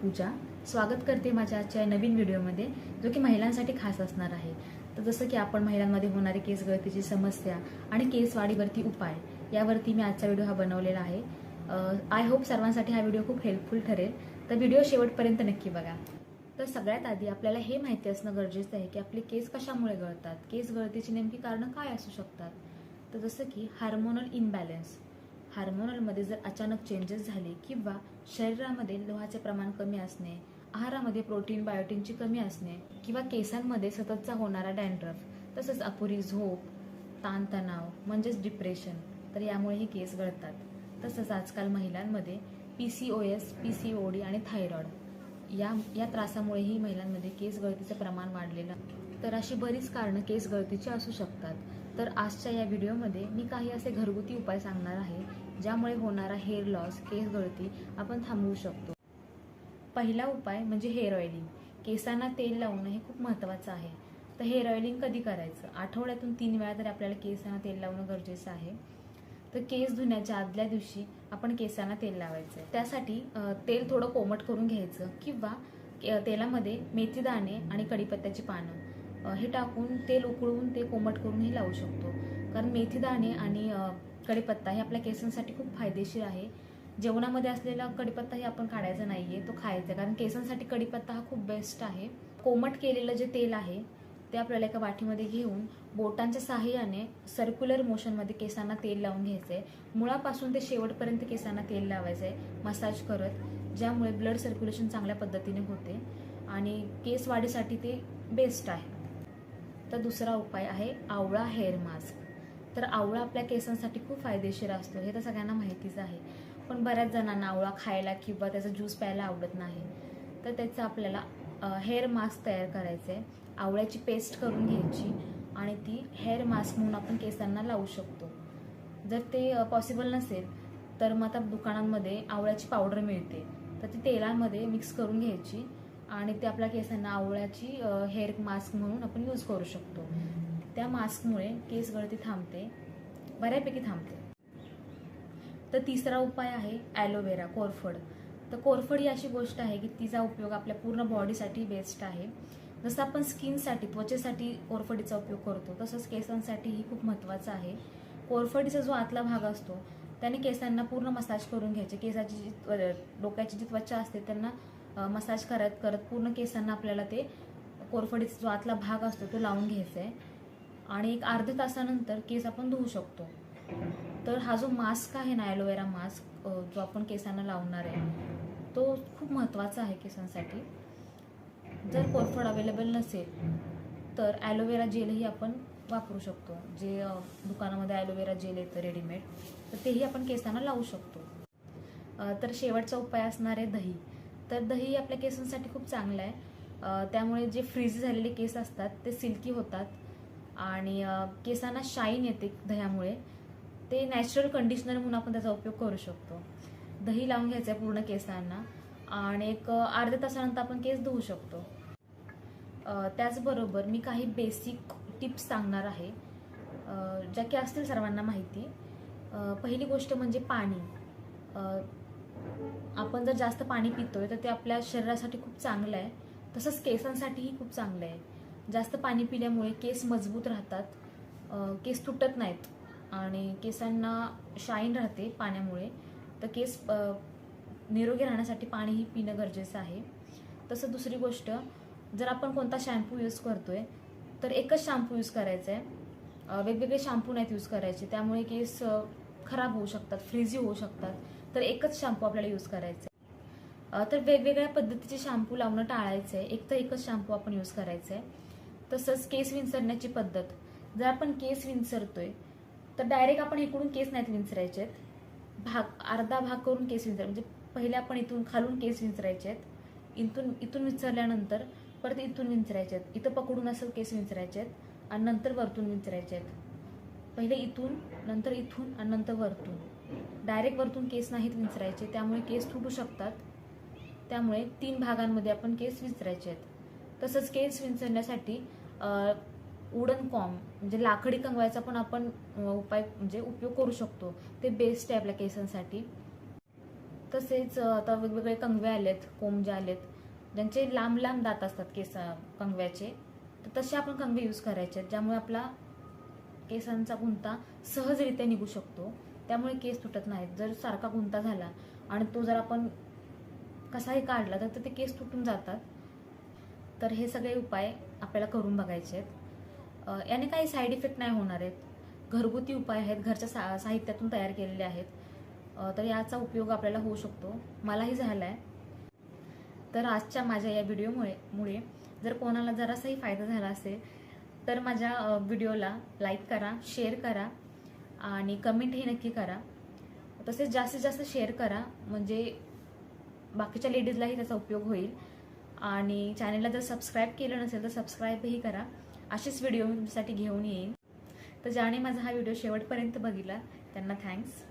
पूजा. स्वागत करते माझ्या आजच्या नवीन व्हिडिओमध्ये, जो की महिलांसाठी खास असणार आहे. तर जसं की आपण महिलांमध्ये होणारी केस गळतीची समस्या आणि केस वाढीवरती उपाय यावरती मी आजचा व्हिडिओ हा बनवलेला आहे. आय होप सर्वांसाठी हा व्हिडिओ खूप हेल्पफुल ठरेल. तर व्हिडिओ शेवटपर्यंत नक्की बघा. तर सगळ्यात आधी आपल्याला हे माहिती असणं गरजेचं आहे की आपले केस कशामुळे गळतात, केस गळतीची नेमकी कारणं काय असू शकतात. तर जसं की हार्मोनल इम्बॅलन्स, हार्मोनलमध्ये जर अचानक चेंजेस झाले किंवा शरीरामध्ये लोहाचे प्रमाण कमी असणे, आहारामध्ये प्रोटीन बायोटीनची कमी असणे किंवा केसांमध्ये सततचा होणारा डॅन्ड्रफ, तसंच अपुरी झोप, ताणतणाव म्हणजेच डिप्रेशन, तर यामुळे हे केस गळतात. तसंच आजकाल महिलांमध्ये PCOS, PCOD आणि थायरॉइड या त्रासामुळेही महिलांमध्ये केस गळतीचं प्रमाण वाढलेलं. तर अशी बरीच कारणं केस गळतीची असू शकतात. तर आजच्या या व्हिडिओमध्ये मी काही असे घरगुती उपाय सांगणार आहे ज्यामुळे होणारा हेअर लॉस, केस गळती आपण थांबवू शकतो. पहिला उपाय म्हणजे हेअर ऑइलिंग. केसांना तेल लावणं हे खूप महत्त्वाचं आहे. तर हेअर ऑइलिंग कधी करायचं? आठवड्यातून 3 वेळा तरी आपल्याला केसांना तेल लावणं गरजेचं आहे. तर केस धुण्याच्या आदल्या दिवशी आपण केसांना तेल लावायचं. त्यासाठी तेल थोडं कोमट करून घ्यायचं किंवा तेलामध्ये मेथी दाणे आणि कढीपत्त्याची पानं हे टाकून तेल उकळून ते कोमट करून हे लावू शकतो. कारण मेथी दाणे आणि कढीपत्ता हे आपल्या केसांसाठी खूप फायदेशीर आहे. जेवणामध्ये असलेला कढीपत्ता हे आपण काढायचा नाहीये, तो खायचा, कारण केसांसाठी कढीपत्ता हा खूप बेस्ट आहे. कोमट केलेलं जे तेल आहे ते आपल्याला एका वाटीमध्ये घेऊन बोटांच्या साहाय्याने सर्क्युलर मोशनमध्ये केसांना तेल लावून घ्यायचंय. मुळापासून ते शेवटपर्यंत केसांना तेल लावायचंय मसाज करत, ज्यामुळे ब्लड सर्क्युलेशन चांगल्या पद्धतीने होते आणि केस वाढीसाठी ते बेस्ट आहे. तर दुसरा उपाय आहे आवळा हेअर मास्क. तर आवळा आपल्या केसांसाठी खूप फायदेशीर असतो, हे तर सगळ्यांना माहितीच आहे. पण बऱ्याच जणांना आवळा खायला किंवा त्याचा ज्यूस प्यायला आवडत नाही. तर त्याचं आपल्याला हेअर मास्क तयार करायचं आहे. आवळ्याची पेस्ट करून घ्यायची आणि ती हेअर मास्क म्हणून आपण केसांना लावू शकतो. जर ते पॉसिबल नसेल तर मग आता दुकानांमध्ये आवळ्याची पावडर मिळते, तर ती तेलामध्ये मिक्स करून घ्यायची आणि ते आपल्या केसांना आवळ्याची हेअर मास्क म्हणून आपण यूज करू शकतो. त्या मास्कमुळे केस गळती थांबते, बऱ्यापैकी थांबते. तर तिसरा उपाय आहे ॲलोवेरा, कोरफड. तर कोरफड ही अशी गोष्ट आहे की तिचा उपयोग आपल्या पूर्ण बॉडीसाठी बेस्ट आहे. जसं आपण स्किनसाठी, त्वचेसाठी कोरफडीचा उपयोग करतो, तसंच केसांसाठीही खूप महत्त्वाचं आहे. कोरफडीचा जो आतला भाग असतो त्याने केसांना पूर्ण मसाज करून घ्यायचे. केसाची जी डोक्याची जी त्वचा असते त्यांना मसाज करत करत पूर्ण केसांना आपल्याला ते कोरफडीचा जो आतला भाग असतो तो लावून घ्यायचा आहे आणि एक अर्ध्या तासानंतर केस आपण धुवू शकतो. तर हा जो मास्क आहे ना, ॲलोवेरा मास्क, जो आपण केसांना लावणार आहे तो खूप महत्त्वाचा आहे केसांसाठी. जर कोरफड अवेलेबल नसेल तर ॲलोवेरा जेलही आपण वापरू शकतो. जे दुकानामध्ये ॲलोवेरा जेल येतं रेडीमेड, तर तेही आपण केसांना लावू शकतो. तर शेवटचा उपाय असणार आहे दही. तर दही आपल्या केसांसाठी खूप चांगलं आहे. त्यामुळे जे फ्रीज झालेले केस असतात ते सिल्की होतात आणि केसांना शाईन येते दह्यामुळे. ते नॅचरल कंडिशनर म्हणून आपण त्याचा उपयोग करू शकतो. दही लावून घ्यायचं आहे पूर्ण केसांना आणि एक अर्ध्या तासानंतर आपण केस धुवू शकतो. त्याचबरोबर मी काही बेसिक टिप्स सांगणार आहे ज्या की असतील सर्वांना माहिती. पहिली गोष्ट म्हणजे पाणी. आपण जर जास्त पाणी पितोय तर ते आपल्या शरीरासाठी खूप चांगलं आहे, तसंच केसांसाठीही खूप चांगलं आहे. जास्त पाणी पिल्यामुळे केस मजबूत राहतात, केस तुटत नाहीत आणि केसांना शाईन राहते पाण्यामुळे. तर केस निरोगी राहण्यासाठी पाणीही पिणं गरजेचं आहे. तसं दुसरी गोष्ट, जर आपण कोणता शॅम्पू यूज करतोय तर एकच शॅम्पू यूज करायचा आहे, वेगवेगळे शॅम्पू नाहीत यूज करायचे, त्यामुळे केस खराब होऊ शकतात, फ्रीजी होऊ शकतात. तर एकच शॅम्पू आपल्याला यूज करायचं आहे. तर वेगवेगळ्या पद्धतीचे शॅम्पू लावणं टाळायचं आहे, एकच शॅम्पू आपण यूज करायचं आहे. तसंच केस विंचरण्याची पद्धत. जर आपण केस विंचरतोय तर डायरेक्ट आपण इकडून केस नाहीत विंचरायचे आहेत, अर्धा भाग करून केस म्हणजे पहिले आपण इथून खालून केस विंचरायचे आहेत, इथून विंचरल्यानंतर परत इथून विंचरायचे आहेत, इथं पकडून असं केस विंचरायचे आहेत आणि नंतर वरतून विंचरायचे आहेत. पहिले इथून, नंतर इथून आणि नंतर वरतून. डायरेक्ट वरतून केस नाहीत विंचरायचे, त्यामुळे केस तुटू शकतात. त्यामुळे 3 भागांमध्ये आपण केस विंचरायचे आहेत. तसंच केस विंचरण्यासाठी वुडन कॉम्ब म्हणजे लाकडी कंगव्याचा पण आपण उपयोग करू शकतो. ते बेस्ट आहे आपल्या केसांसाठी. तसेच आता वेगवेगळे कंगवे आलेत, कोंबजे आलेत, ज्यांचे लांब लांब दात असतात कंगव्याचे, तर तसे आपण कंगवे यूज करायचे ज्यामुळे आपला केसांचा गुंता सहजरित्या निघू शकतो. त्यामुळे केस तुटत नाहीत. जर सारखा गुंता झाला आणि तो जर आपण कसाही काढला तर ते केस तुटून जातात. तर हे सगळे उपाय आपल्याला करून बघायचे आहेत. याने काही साईड इफेक्ट नाही होणार आहेत. घरगुती उपाय आहेत, घरच्या साहित्यातून तयार केलेले आहेत. तर याचा उपयोग आपल्याला होऊ शकतो, मलाही झाला आहे. तर आजच्या माझ्या या व्हिडिओमुळे जर कोणाला जरासाही फायदा झाला असेल तर माझ्या व्हिडिओला लाईक करा, शेअर करा आणि कमेंटही नक्की करा. तसेच जास्तीत जास्त शेअर करा, म्हणजे बाकीच्या लेडीजलाही त्याचा उपयोग होईल. आणि चॅनलला जर सबस्क्राईब केलं नसेल तर सबस्क्राईबही करा. असेच व्हिडिओ मी तुमच्यासाठी घेऊन येईन. तर ज्याने माझा हा व्हिडिओ शेवटपर्यंत बघितला त्यांना थँक्स.